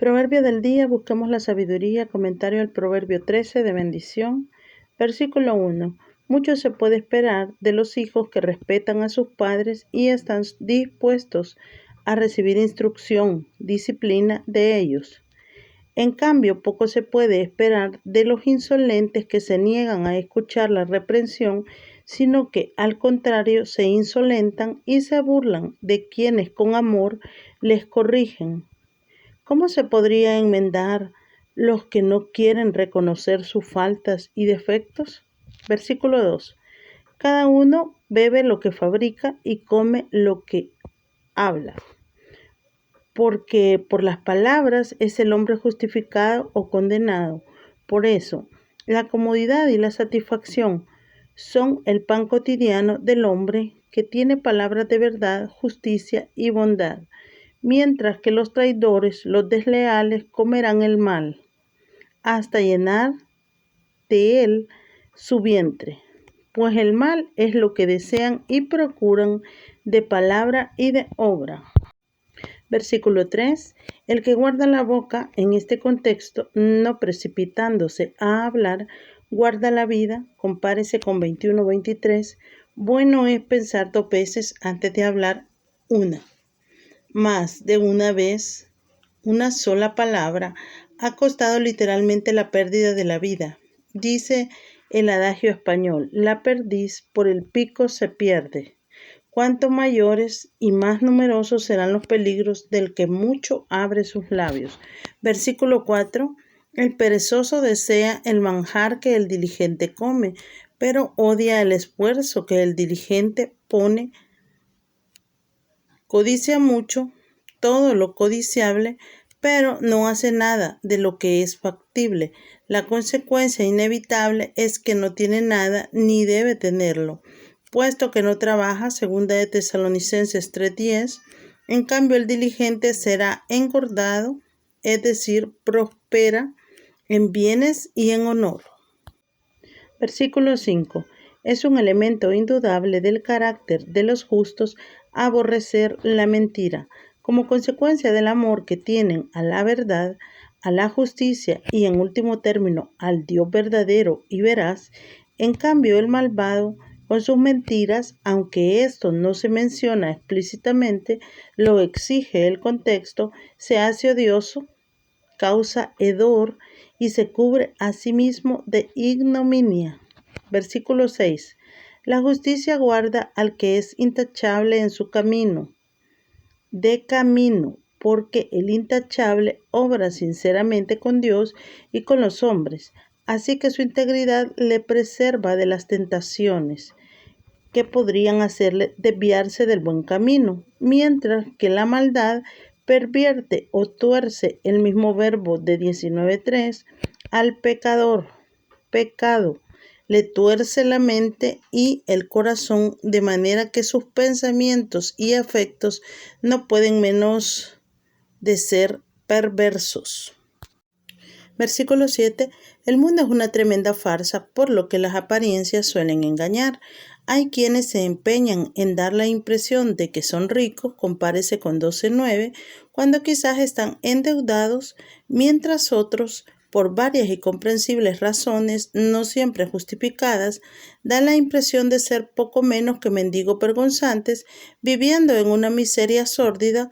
Proverbio del día, busquemos la sabiduría, comentario al Proverbio 13 de bendición. Versículo 1. Mucho se puede esperar de los hijos que respetan a sus padres y están dispuestos a recibir instrucción, disciplina de ellos. En cambio, poco se puede esperar de los insolentes que se niegan a escuchar la reprensión, sino que al contrario se insolentan y se burlan de quienes con amor les corrigen. ¿Cómo se podría enmendar los que no quieren reconocer sus faltas y defectos? Versículo 2. Cada uno bebe lo que fabrica y come lo que habla, porque por las palabras es el hombre justificado o condenado. Por eso, la comodidad y la satisfacción son el pan cotidiano del hombre que tiene palabras de verdad, justicia y bondad, mientras que los traidores, los desleales, comerán el mal, hasta llenar de él su vientre, pues el mal es lo que desean y procuran de palabra y de obra. Versículo 3. El que guarda la boca en este contexto, no precipitándose a hablar, guarda la vida. Compárese con 21-23. Bueno es pensar 2 veces antes de hablar una. Más de una vez, una sola palabra ha costado literalmente la pérdida de la vida. Dice el adagio español, la perdiz por el pico se pierde. Cuanto mayores y más numerosos serán los peligros del que mucho abre sus labios. Versículo 4. El perezoso desea el manjar que el diligente come, pero odia el esfuerzo que el diligente pone. Codicia mucho todo lo codiciable, pero no hace nada de lo que es factible. La consecuencia inevitable es que no tiene nada ni debe tenerlo, puesto que no trabaja, segunda de Tesalonicenses 3:10. En cambio, el diligente será engordado, es decir, prospera en bienes y en honor. Versículo 5. Es un elemento indudable del carácter de los justos aborrecer la mentira. Como consecuencia del amor que tienen a la verdad, a la justicia y en último término al Dios verdadero y veraz, en cambio el malvado con sus mentiras, aunque esto no se menciona explícitamente, lo exige el contexto, se hace odioso, causa hedor y se cubre a sí mismo de ignominia. Versículo 6. La justicia guarda al que es intachable en su camino, porque el intachable obra sinceramente con Dios y con los hombres, así que su integridad le preserva de las tentaciones que podrían hacerle desviarse del buen camino, mientras que la maldad pervierte o tuerce, el mismo verbo de 19:3, al pecado, le tuerce la mente y el corazón de manera que sus pensamientos y afectos no pueden menos de ser perversos. Versículo 7. El mundo es una tremenda farsa, por lo que las apariencias suelen engañar. Hay quienes se empeñan en dar la impresión de que son ricos, compárese con 12:9, cuando quizás están endeudados, mientras otros, por varias y comprensibles razones, no siempre justificadas, dan la impresión de ser poco menos que mendigos vergonzantes, viviendo en una miseria sórdida,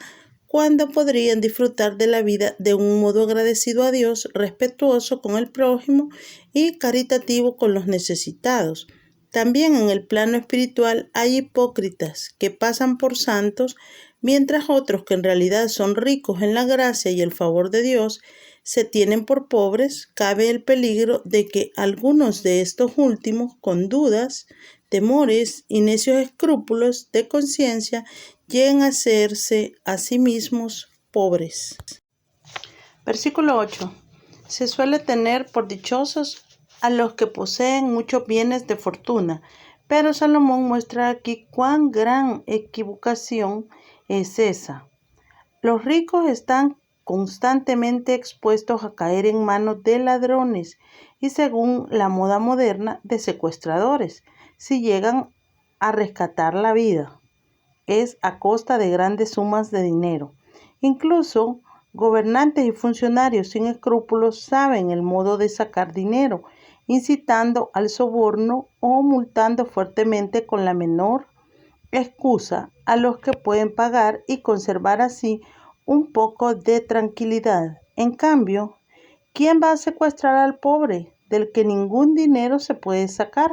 cuando podrían disfrutar de la vida de un modo agradecido a Dios, respetuoso con el prójimo y caritativo con los necesitados. También en el plano espiritual hay hipócritas que pasan por santos, mientras otros que en realidad son ricos en la gracia y el favor de Dios se tienen por pobres. Cabe el peligro de que algunos de estos últimos, con dudas, temores y necios escrúpulos de conciencia, lleguen a hacerse a sí mismos pobres. Versículo 8. Se suele tener por dichosos a los que poseen muchos bienes de fortuna, pero Salomón muestra aquí cuán gran equivocación es esa. Los ricos están constantemente expuestos a caer en manos de ladrones y, según la moda moderna, de secuestradores, si llegan a rescatar la vida. Es a costa de grandes sumas de dinero. Incluso Gobernantes y funcionarios sin escrúpulos saben el modo de sacar dinero, incitando al soborno o multando fuertemente con la menor excusa a los que pueden pagar y conservar así un poco de tranquilidad. En cambio, ¿quién va a secuestrar al pobre, del que ningún dinero se puede sacar?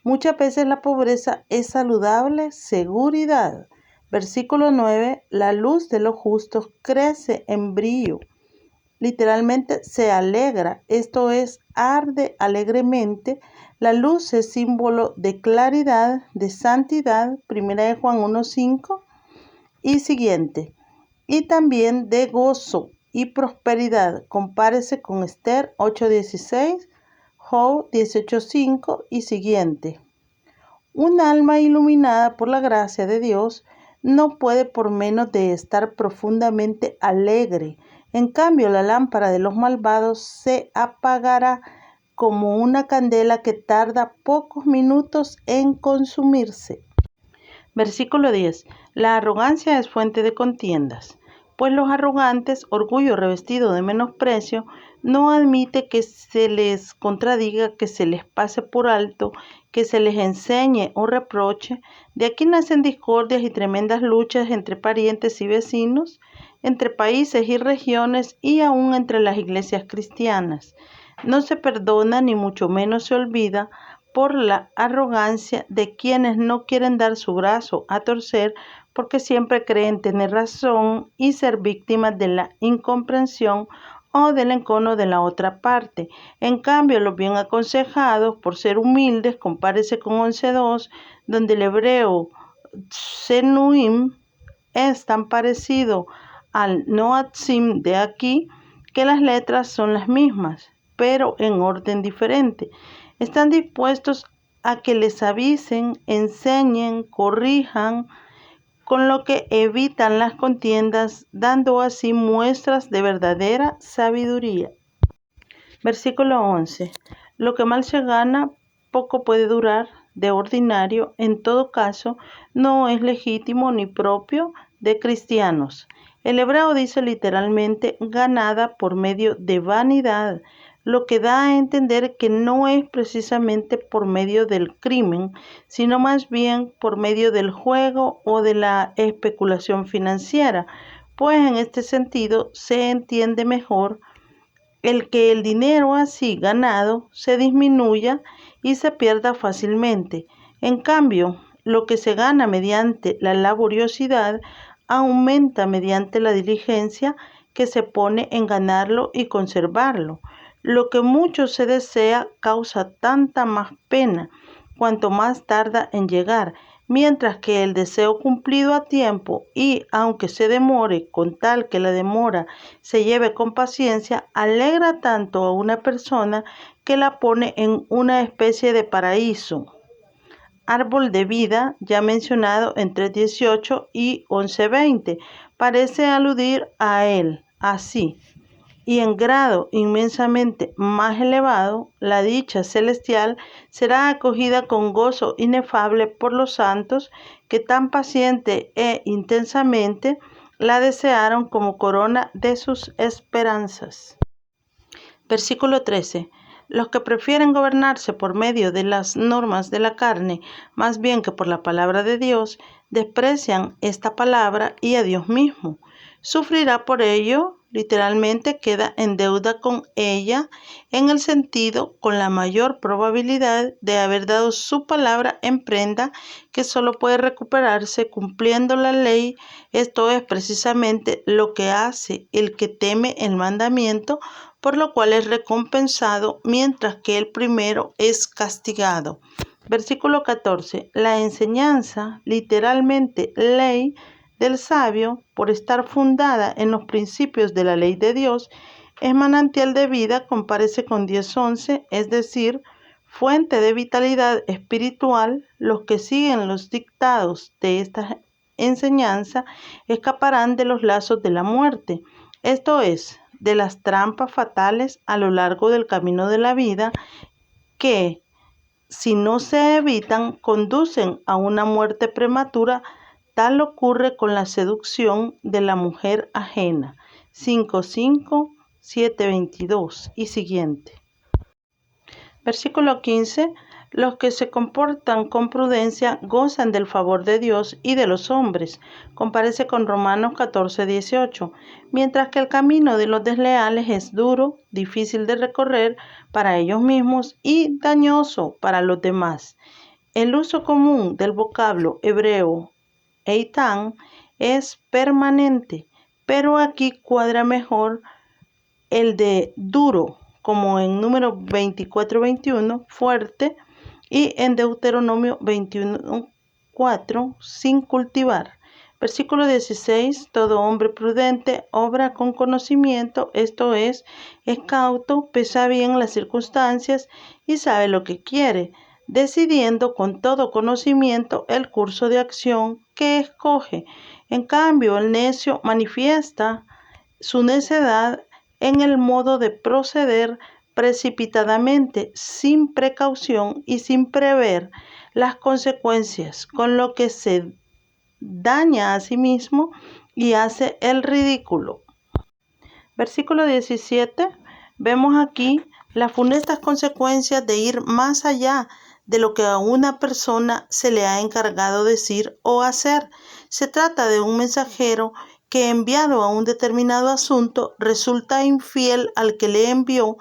Muchas veces la pobreza es saludable seguridad. Versículo 9. La luz de los justos crece en brillo. Literalmente se alegra, esto es, arde alegremente. La luz es símbolo de claridad, de santidad, 1 Juan 1:5 y siguiente, y también de gozo y prosperidad. Compárese con Esther 8:16, Job 18:5 y siguiente. Un alma iluminada por la gracia de Dios no puede por menos de estar profundamente alegre. En cambio, la lámpara de los malvados se apagará como una candela que tarda pocos minutos en consumirse. Versículo 10. La arrogancia es fuente de contiendas, pues los arrogantes, orgullo revestido de menosprecio, no admite que se les contradiga, que se les pase por alto, que se les enseñe o reproche. De aquí nacen discordias y tremendas luchas entre parientes y vecinos, entre países y regiones y aún entre las iglesias cristianas. No se perdona ni mucho menos se olvida por la arrogancia de quienes no quieren dar su brazo a torcer porque siempre creen tener razón y ser víctimas de la incomprensión o del encono de la otra parte. En cambio, los bien aconsejados, por ser humildes, compárese con 11:2, donde el hebreo Tsenuim es tan parecido al Noatzim de aquí que las letras son las mismas, pero en orden diferente. Están dispuestos a que les avisen, enseñen, corrijan, con lo que evitan las contiendas, dando así muestras de verdadera sabiduría. Versículo 11. Lo que mal se gana, poco puede durar. De ordinario, en todo caso, no es legítimo ni propio de cristianos. El hebreo dice literalmente ganada por medio de vanidad, lo que da a entender que no es precisamente por medio del crimen, sino más bien por medio del juego o de la especulación financiera, pues en este sentido se entiende mejor el que el dinero así ganado se disminuya y se pierda fácilmente. En cambio, lo que se gana mediante la laboriosidad aumenta mediante la diligencia que se pone en ganarlo y conservarlo. Lo que mucho se desea causa tanta más pena cuanto más tarda en llegar, mientras que el deseo cumplido a tiempo y, aunque se demore, con tal que la demora se lleve con paciencia, alegra tanto a una persona que la pone en una especie de paraíso. Árbol de vida, ya mencionado en 3:18 y 11:20, parece aludir a él, así. Y en grado inmensamente más elevado, la dicha celestial será acogida con gozo inefable por los santos que tan paciente e intensamente la desearon como corona de sus esperanzas. Versículo 13. Los que prefieren gobernarse por medio de las normas de la carne, más bien que por la palabra de Dios, desprecian esta palabra y a Dios mismo. Sufrirá por ello, literalmente queda en deuda con ella, en el sentido con la mayor probabilidad de haber dado su palabra en prenda, que solo puede recuperarse cumpliendo la ley. Esto es precisamente lo que hace el que teme el mandamiento, por lo cual es recompensado, mientras que el primero es castigado. Versículo 14. La enseñanza, literalmente ley, del sabio, por estar fundada en los principios de la ley de Dios, es manantial de vida, compárese con 10:11, es decir, fuente de vitalidad espiritual. Los que siguen los dictados de esta enseñanza escaparán de los lazos de la muerte, esto es, de las trampas fatales a lo largo del camino de la vida que, si no se evitan, conducen a una muerte prematura. Tal ocurre con la seducción de la mujer ajena. 5:5, 7:22 y siguiente. Versículo 15. Los que se comportan con prudencia gozan del favor de Dios y de los hombres. Compárese con Romanos 14:18. Mientras que el camino de los desleales es duro, difícil de recorrer para ellos mismos y dañoso para los demás. El uso común del vocablo hebreo eitan es permanente, pero aquí cuadra mejor el de duro, como en Números 24:21, fuerte, y en Deuteronomio 21:4, sin cultivar. Versículo 16, todo hombre prudente obra con conocimiento, esto es cauto, pesa bien las circunstancias y sabe lo que quiere, decidiendo con todo conocimiento el curso de acción que escoge. En cambio, el necio manifiesta su necedad en el modo de proceder precipitadamente, sin precaución y sin prever las consecuencias, con lo que se daña a sí mismo y hace el ridículo. Versículo 17. Vemos aquí las funestas consecuencias de ir más allá de lo que a una persona se le ha encargado decir o hacer. Se trata de un mensajero que, enviado a un determinado asunto, resulta infiel al que le envió,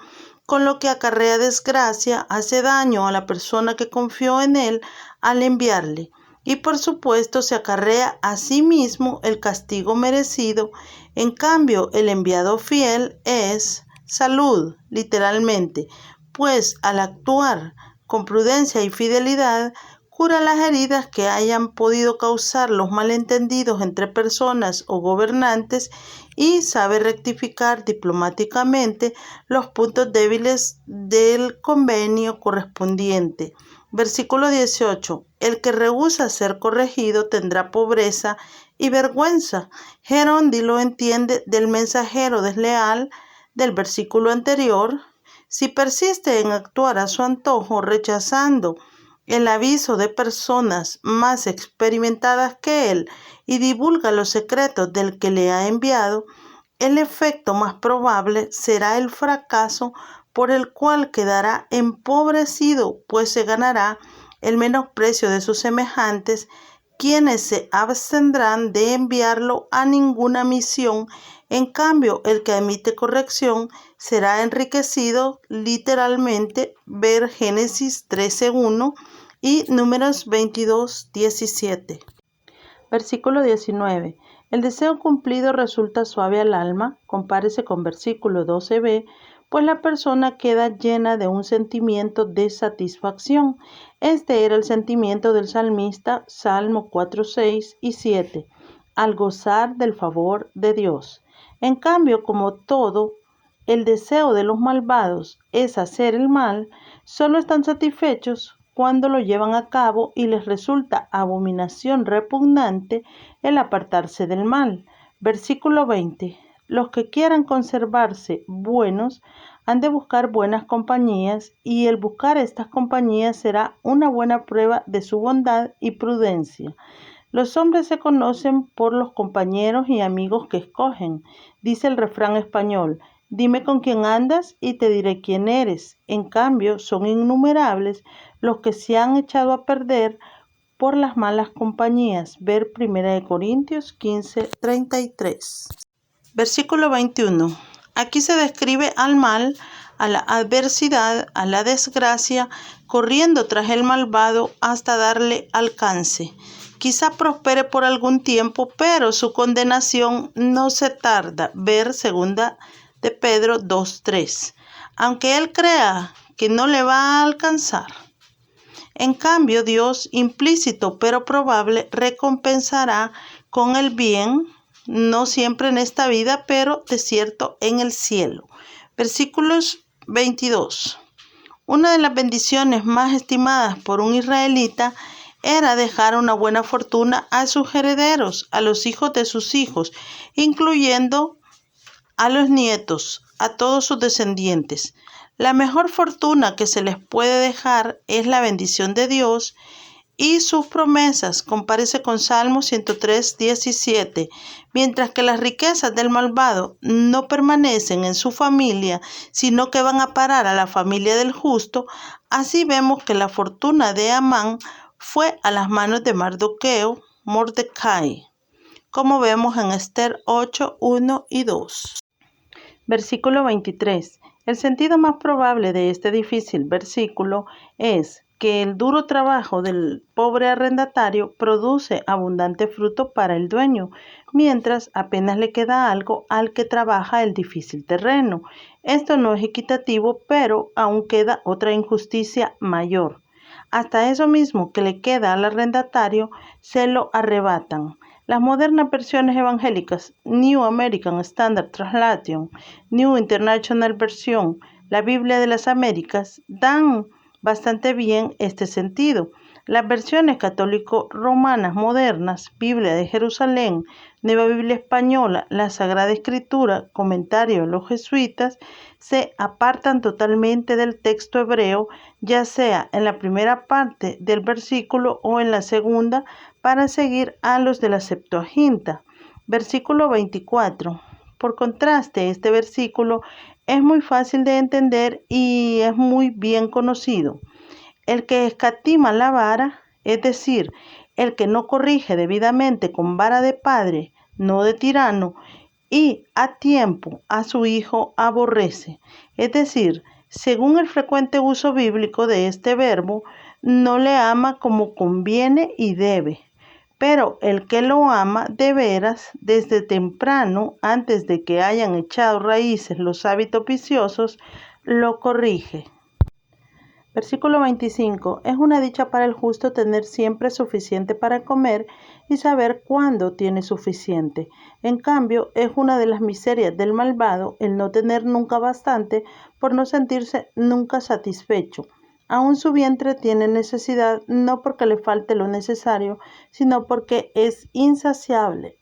con lo que acarrea desgracia, hace daño a la persona que confió en él al enviarle, y por supuesto se acarrea a sí mismo el castigo merecido. En cambio, el enviado fiel es salud, literalmente, pues al actuar con prudencia y fidelidad, cura las heridas que hayan podido causar los malentendidos entre personas o gobernantes y sabe rectificar diplomáticamente los puntos débiles del convenio correspondiente. Versículo 18. El que rehúsa ser corregido tendrá pobreza y vergüenza. Gerondi lo entiende del mensajero desleal del versículo anterior. Si persiste en actuar a su antojo, rechazando el aviso de personas más experimentadas que él y divulga los secretos del que le ha enviado, el efecto más probable será el fracaso, por el cual quedará empobrecido, pues se ganará el menosprecio de sus semejantes, quienes se abstendrán de enviarlo a ninguna misión. En cambio, el que admite corrección será enriquecido, literalmente, ver Génesis 13:1 y Números 22:17. Versículo 19. El deseo cumplido resulta suave al alma, compárese con versículo 12b, pues la persona queda llena de un sentimiento de satisfacción. Este era el sentimiento del salmista, Salmo 4:6 y 7, al gozar del favor de Dios. En cambio, como todo el deseo de los malvados es hacer el mal, solo están satisfechos cuando lo llevan a cabo y les resulta abominación repugnante el apartarse del mal. Versículo 20. Los que quieran conservarse buenos han de buscar buenas compañías, y el buscar estas compañías será una buena prueba de su bondad y prudencia. Los hombres se conocen por los compañeros y amigos que escogen. Dice el refrán español: dime con quién andas y te diré quién eres. En cambio, son innumerables los que se han echado a perder por las malas compañías. Ver 1 Corintios 15:33. Versículo 21. Aquí se describe al mal, a la adversidad, a la desgracia, corriendo tras el malvado hasta darle alcance. Quizá prospere por algún tiempo, pero su condenación no se tarda. Ver 2 de Pedro 2:3. Aunque él crea que no le va a alcanzar. En cambio, Dios, implícito pero probable, recompensará con el bien, no siempre en esta vida, pero de cierto en el cielo. Versículos 22. Una de las bendiciones más estimadas por un israelita era dejar una buena fortuna a sus herederos, a los hijos de sus hijos, incluyendo a los nietos, a todos sus descendientes. La mejor fortuna que se les puede dejar es la bendición de Dios y sus promesas. Compárese con Salmo 103:17. Mientras que las riquezas del malvado no permanecen en su familia, sino que van a parar a la familia del justo, así vemos que la fortuna de Amán fue a las manos de Mordecai, como vemos en Esther 8:1 y 2. Versículo 23. El sentido más probable de este difícil versículo es que el duro trabajo del pobre arrendatario produce abundante fruto para el dueño, mientras apenas le queda algo al que trabaja el difícil terreno. Esto no es equitativo, pero aún queda otra injusticia mayor. Hasta eso mismo que le queda al arrendatario se lo arrebatan. Las modernas versiones evangélicas, New American Standard Translation, New International Version, la Biblia de las Américas, dan bastante bien este sentido. Las versiones católico-romanas modernas, Biblia de Jerusalén, Nueva Biblia Española, la Sagrada Escritura, comentario de los jesuitas, se apartan totalmente del texto hebreo, ya sea en la primera parte del versículo o en la segunda, para seguir a los de la Septuaginta. Versículo 24. Por contraste, este versículo es muy fácil de entender y es muy bien conocido. El que escatima la vara, es decir, el que no corrige debidamente con vara de padre, no de tirano, y a tiempo a su hijo aborrece. Es decir, según el frecuente uso bíblico de este verbo, no le ama como conviene y debe. Pero el que lo ama de veras, desde temprano, antes de que hayan echado raíces los hábitos viciosos, lo corrige. Versículo 25. Es una dicha para el justo tener siempre suficiente para comer y saber cuándo tiene suficiente. En cambio, es una de las miserias del malvado el no tener nunca bastante por no sentirse nunca satisfecho. Aún su vientre tiene necesidad, no porque le falte lo necesario, sino porque es insaciable.